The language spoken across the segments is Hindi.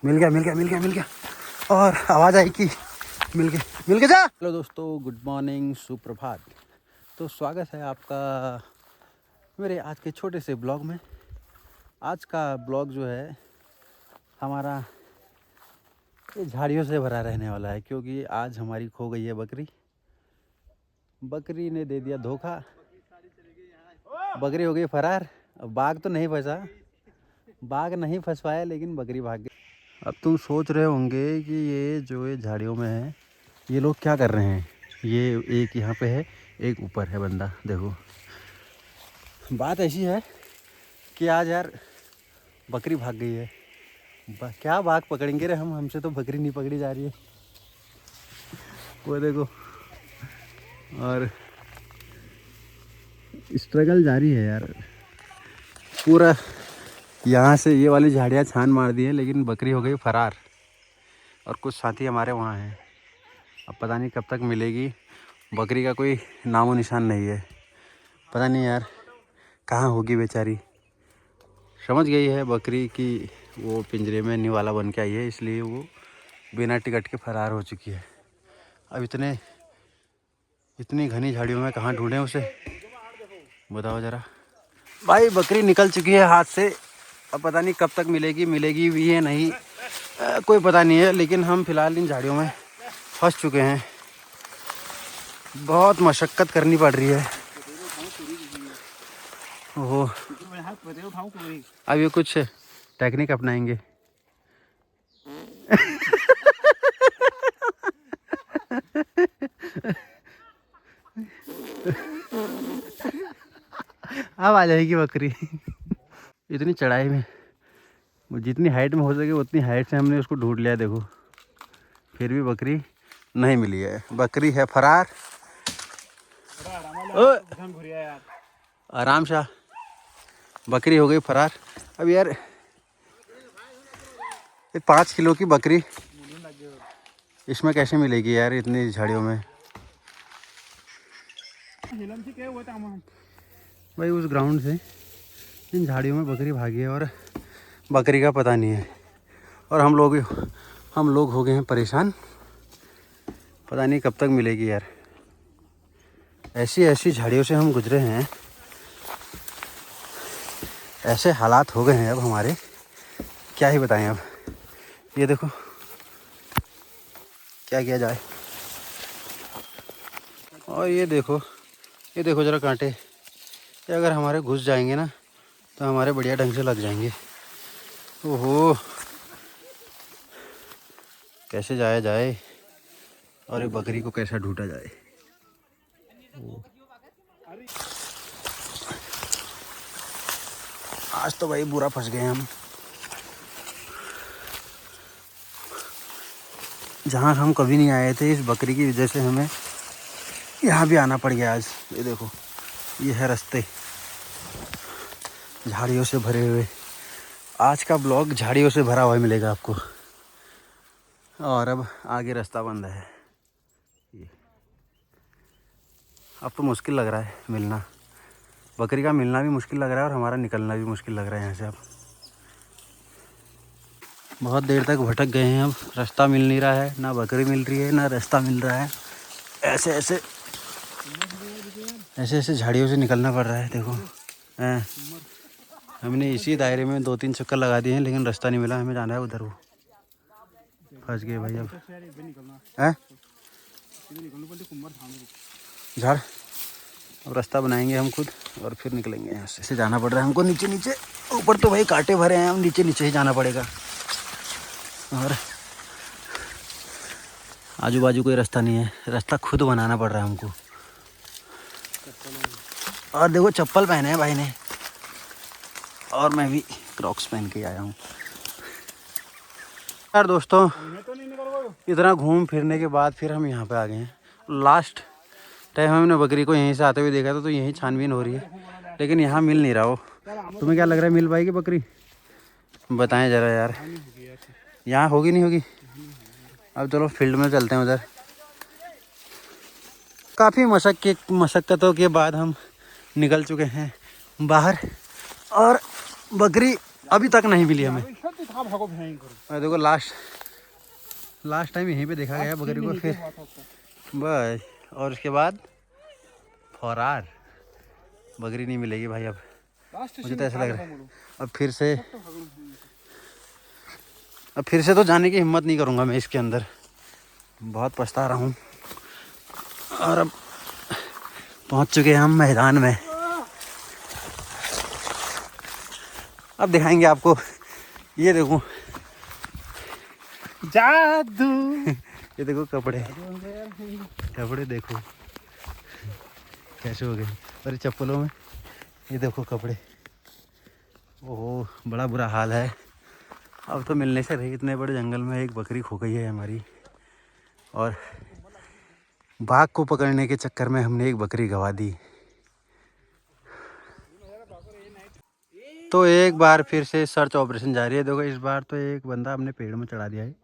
मिल गया मिल गया मिल गया मिल गया। और आवाज़ आई कि मिल गया जा। हेलो दोस्तों, गुड मॉर्निंग, सुप्रभात। तो स्वागत है आपका मेरे आज के छोटे से ब्लॉग में। आज का ब्लॉग जो है हमारा ये झाड़ियों से भरा रहने वाला है, क्योंकि आज हमारी खो गई है बकरी। बकरी ने दे दिया धोखा, बकरी हो गई फरार। बाघ तो नहीं फंसा, बाघ नहीं फंस पाया, लेकिन बकरी भाग गई। अब तुम सोच रहे होंगे कि ये झाड़ियों में है, ये लोग क्या कर रहे हैं। ये एक यहाँ पे है, एक ऊपर है बंदा। देखो, बात ऐसी है कि आज यार बकरी भाग गई है। क्या बाघ पकड़ेंगे रे हम, हमसे तो बकरी नहीं पकड़ी जा रही है। वो देखो, और स्ट्रगल जारी है यार पूरा। यहाँ से ये वाली झाड़ियाँ छान मार दी है, लेकिन बकरी हो गई फरार। और कुछ साथी हमारे वहाँ हैं, अब पता नहीं कब तक मिलेगी। बकरी का कोई नामो निशान नहीं है। पता नहीं यार कहाँ होगी बेचारी। समझ गई है बकरी कि वो पिंजरे में निवाला बन के आई है, इसलिए वो बिना टिकट के फरार हो चुकी है। अब इतनी घनी झाड़ियों में कहाँ ढूंढें उसे, बताओ ज़रा। भाई बकरी निकल चुकी है हाथ से, अब पता नहीं कब तक मिलेगी भी है नहीं, कोई पता नहीं है। लेकिन हम फिलहाल इन झाड़ियों में फंस चुके हैं, बहुत मशक्क़त करनी पड़ रही है। ओहो, अब ये कुछ टेक्निक अपनाएंगे। अब आ जाएगी बकरी। इतनी चढ़ाई में, जितनी हाइट में हो सके उतनी हाइट से हमने उसको ढूंढ लिया। देखो, फिर भी बकरी नहीं मिली है, बकरी है फरार। आराम शाह, बकरी हो गई फरार। अब यार ये 5 किलो की बकरी इसमें कैसे मिलेगी यार, इतनी झाड़ियों में। भाई उस ग्राउंड से इन झाड़ियों में बकरी भागी है और बकरी का पता नहीं है। और हम लोग हो गए हैं परेशान, पता नहीं कब तक मिलेगी यार। ऐसी झाड़ियों से हम गुजरे हैं, ऐसे हालात हो गए हैं अब हमारे, क्या ही बताएं। अब ये देखो क्या किया जाए। और ये देखो ज़रा कांटे, ये अगर हमारे घुस जाएंगे ना तो हमारे बढ़िया ढंग से लग जाएंगे। ओहो, कैसे जाया जाए और ये बकरी को कैसा ढूंढा जाए। आज तो भाई बुरा फंस गए हम, जहाँ हम कभी नहीं आए थे। इस बकरी की वजह से हमें यहाँ भी आना पड़ गया आज। ये देखो, ये है रास्ते झाड़ियों से भरे हुए। आज का ब्लॉग झाड़ियों से भरा हुआ मिलेगा आपको। और अब आगे रास्ता बंद है। ये अब तो मुश्किल लग रहा है मिलना, बकरी का मिलना भी मुश्किल लग रहा है और हमारा निकलना भी मुश्किल लग रहा है यहाँ से। अब बहुत देर तक भटक गए हैं, अब रास्ता मिल नहीं रहा है, ना बकरी मिल रही है ना रास्ता मिल रहा है। ऐसे झाड़ियों से निकलना पड़ रहा है। देखो हमने इसी दायरे में 2-3 चक्कर लगा दिए हैं, लेकिन रास्ता नहीं मिला। हमें जाना है उधर, वो फंस गए भाई। अब झाड़, अब रास्ता बनाएंगे हम खुद और फिर निकलेंगे यहाँ से। ऐसे जाना पड़ रहा है हमको, नीचे। ऊपर तो भाई कांटे भरे हैं, हम नीचे ही जाना पड़ेगा। और आजू बाजू कोई रास्ता नहीं है, रास्ता खुद बनाना पड़ रहा है हमको। और देखो चप्पल पहने हैं भाई ने, और मैं भी क्रॉक्स पहन के आया हूँ। यार दोस्तों, इतना घूम फिरने के बाद फिर हम यहाँ पे आ गए हैं। लास्ट टाइम हमने बकरी को यहीं से आते हुए देखा था, तो यहीं छानबीन हो रही है, लेकिन यहाँ मिल नहीं रहा हो। तुम्हें क्या लग रहा है, मिल पाएगी बकरी? बताएं ज़रा यार, यहाँ होगी नहीं होगी? अब चलो फील्ड में चलते हैं उधर। काफ़ी मशक्क़तों के बाद हम निकल चुके हैं बाहर, और बकरी अभी तक नहीं मिली हमें। और देखो लास्ट टाइम यहीं पे देखा गया बकरी को, फिर बस, और उसके बाद फरार, बकरी नहीं मिलेगी भाई अब। मुझे तो ऐसा लग रहा है अब फिर से तो जाने की हिम्मत नहीं करूँगा मैं इसके अंदर, बहुत पछता रहा हूँ। और अब पहुँच चुके हैं हम मैदान में, अब दिखाएंगे आपको। ये देखो जादू ये देखो कपड़े देखो कैसे हो गए, और चप्पलों में ये देखो कपड़े, ओहो बड़ा बुरा हाल है। अब तो मिलने से रही, इतने बड़े जंगल में एक बकरी खो गई है हमारी, और बाघ को पकड़ने के चक्कर में हमने एक बकरी गंवा दी। तो एक बार फिर से सर्च ऑपरेशन जारी है। देखो इस बार तो एक बंदा हमने पेड़ में चढ़ा दिया है,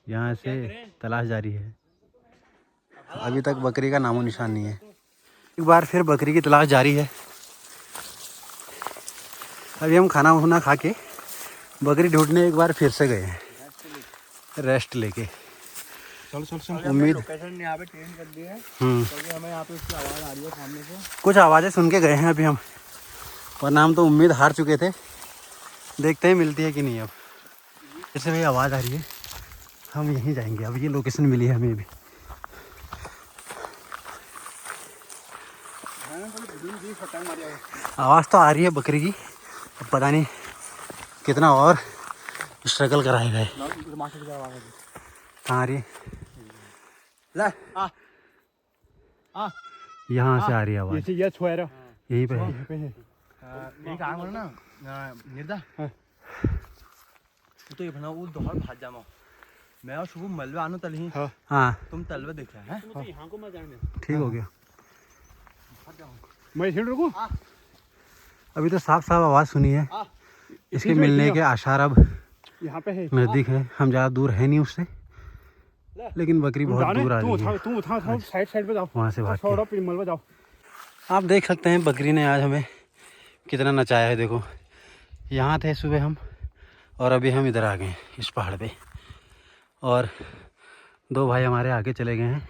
यहाँ से तलाश जारी है, अभी तक बकरी का नामो निशान नहीं है। एक बार फिर बकरी की तलाश जारी है। अभी हम खाना वाना खा के बकरी ढूंढने एक बार फिर से गए हैं, रेस्ट लेके। चलो उम्मीद यहाँ पे ट्रेन कर दी है, क्योंकि हमें यहाँ पे उसकी आवाज़ आ रही है सामने से, कुछ आवाज़ें सुन के गए हैं अभी हम, वरना हम तो उम्मीद हार चुके थे। देखते हैं मिलती है कि नहीं। अब जैसे भाई आवाज़ आ रही है, हम यहीं जाएंगे। अब ये लोकेशन मिली है हमें अभी। आवाज़ तो आ रही है बकरी की, अब पता नहीं कितना और स्ट्रगल कराएगा है। कहाँ आ रही है? यहाँ से आ रही है आवाज़, यहीं पे है। तो ये बना वो दोहर भाग जामा, मैं और शुभ मलबे आनो तल ही, हाँ तुम तलवे देखा है, ठीक हो गया। मैं रुकूं? अभी तो साफ आवाज़ सुनी है, इसके मिलने के आसार अब यहाँ पे है, नज़दीक है। हम ज़्यादा दूर है नहीं उससे, लेकिन बकरी बहुत दूर आ रही है। साइड पे जाओ, वहाँ से भाग के जाओ। आप देख सकते हैं बकरी ने आज हमें कितना नचाया है। देखो यहाँ थे सुबह हम, और अभी हम इधर आ गए हैं इस पहाड़ पे, और दो भाई हमारे आगे चले गए हैं।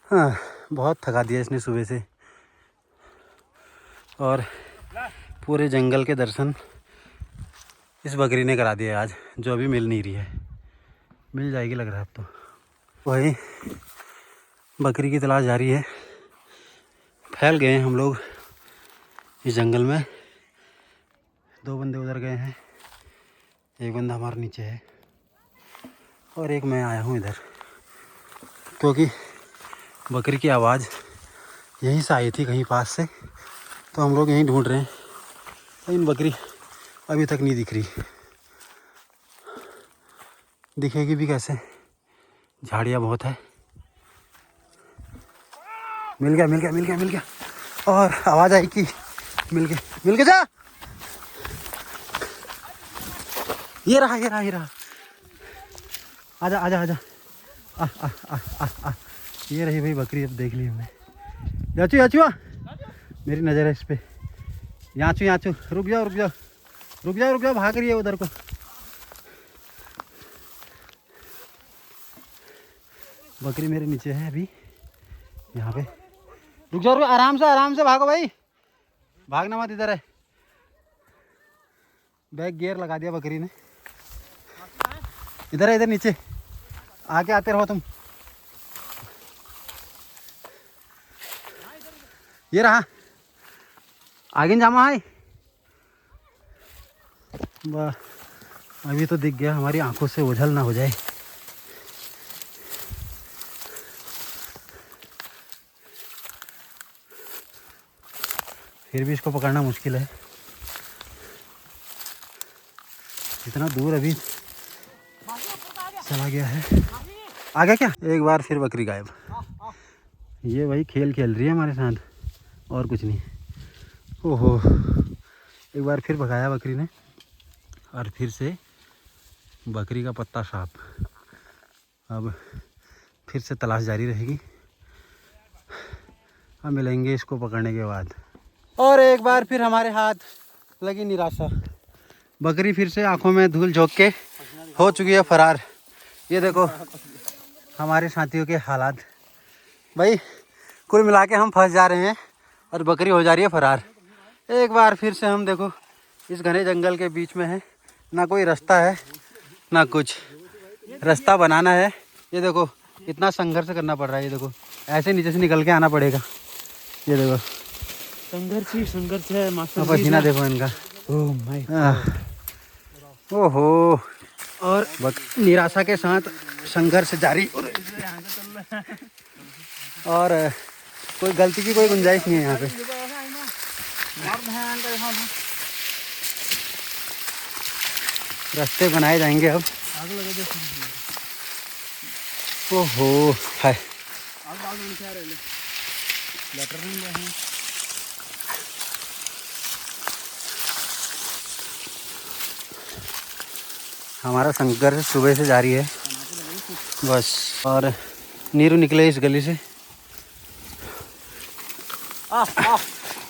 हाँ बहुत थका दिया इसने सुबह से, और पूरे जंगल के दर्शन इस बकरी ने करा दिए आज, जो अभी मिल नहीं रही है। मिल जाएगी लग रहा है अब तो। वही बकरी की तलाश जारी है। फैल गए हैं हम लोग इस जंगल में, दो बंदे उधर गए हैं, एक बंदा हमारे नीचे है, और एक मैं आया हूँ इधर, क्योंकि बकरी की आवाज़ यहीं से आई थी कहीं पास से, तो हम लोग यहीं ढूंढ रहे हैं, लेकिन बकरी अभी तक नहीं दिख रही। दिखेगी भी कैसे, झाड़ियाँ बहुत है। मिल गया, और आवाज़ आई कि मिल गया जा। ये रहा आजा आ। ये रही भाई बकरी, अब देख ली हमने। याचू मेरी नज़र है इस पे। याचू रुक जाओ, भाग रही है उधर को। बकरी मेरे नीचे है अभी यहाँ पे। रुक जाओ, आराम से भागो भाई, भागना मत, इधर है। बैक गियर लगा दिया बकरी ने। इधर नीचे आके आते रहो तुम। ये रहा आगे जामा है। अभी तो दिख गया, हमारी आंखों से ओझल ना हो जाए। फिर भी इसको पकड़ना मुश्किल है, इतना दूर अभी चला गया है। आ गया क्या? एक बार फिर बकरी गायब। ये वही खेल रही है हमारे साथ, और कुछ नहीं। ओहो, एक बार फिर भगाया बकरी ने, और फिर से बकरी का पत्ता साफ। अब फिर से तलाश जारी रहेगी, हम मिलेंगे इसको पकड़ने के बाद। और एक बार फिर हमारे हाथ लगी निराशा, बकरी फिर से आंखों में धूल झोंक के हो चुकी है फरार। ये देखो हमारे साथियों के हालात। भाई कुल मिला के हम फंस जा रहे हैं और बकरी हो जा रही है फरार। एक बार फिर से हम देखो इस घने जंगल के बीच में है, ना कोई रास्ता है ना कुछ। रास्ता बनाना है, ये देखो इतना संघर्ष करना पड़ रहा है। ये देखो ऐसे नीचे से निकल के आना पड़ेगा। ये देखो संघर्ष ही संघर्ष है मास्टर। पसीना देखो इनका। ओह माय ओहो, और निराशा के साथ संघर्ष जारी। और कोई गलती की कोई गुंजाइश नहीं है यहाँ पे। रास्ते बनाए जाएंगे अब। ओहो हाय, हमारा संघर्ष सुबह से जारी है बस। और नीरू निकले इस गली से।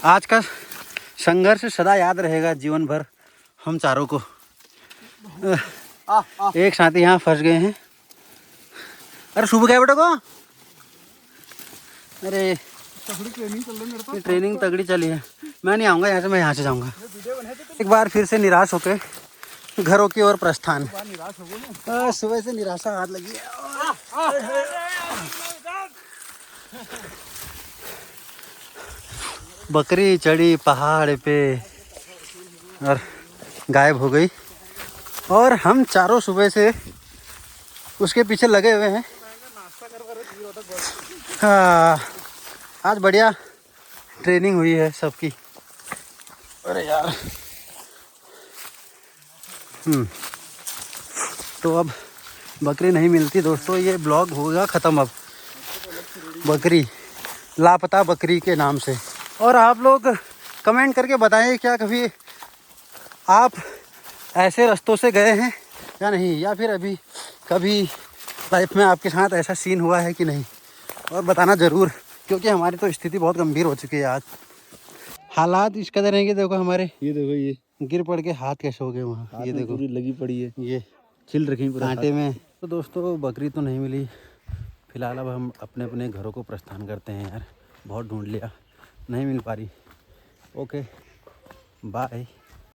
आज का संघर्ष सदा याद रहेगा जीवन भर हम चारों को। एक साथी यहाँ फंस गए हैं। अरे सुबह क्या बेटा को, अरे ट्रेनिंग तगड़ी चली है। मैं नहीं आऊँगा यहाँ से, मैं यहाँ से जाऊँगा। एक बार फिर से निराश होके घरों की ओर प्रस्थान। सुबह से निराशा हाथ लगी है। बकरी चढ़ी पहाड़ पे और गायब हो गई, और हम चारों सुबह से उसके पीछे लगे हुए हैं। हाँ, आज बढ़िया ट्रेनिंग हुई है सबकी। अरे यार तो अब बकरी नहीं मिलती दोस्तों, ये ब्लॉग होगा ख़त्म अब बकरी, लापता बकरी के नाम से। और आप लोग कमेंट करके बताएं क्या कभी आप ऐसे रास्तों से गए हैं या नहीं, या फिर अभी कभी लाइफ में आपके साथ ऐसा सीन हुआ है कि नहीं, और बताना ज़रूर, क्योंकि हमारी तो स्थिति बहुत गंभीर हो चुकी है आज। हालात इस कदर हैं कि देखो हमारे, ये देखो ये गिर पड़ के हाथ कैसे हो गए वहाँ, ये देखो लगी पड़ी है, ये छिल रखी कांटे में। तो दोस्तों बकरी तो नहीं मिली फिलहाल। अब हम अपने अपने घरों को प्रस्थान करते हैं यार, बहुत ढूंढ लिया, नहीं मिल पा रही। Okay bye.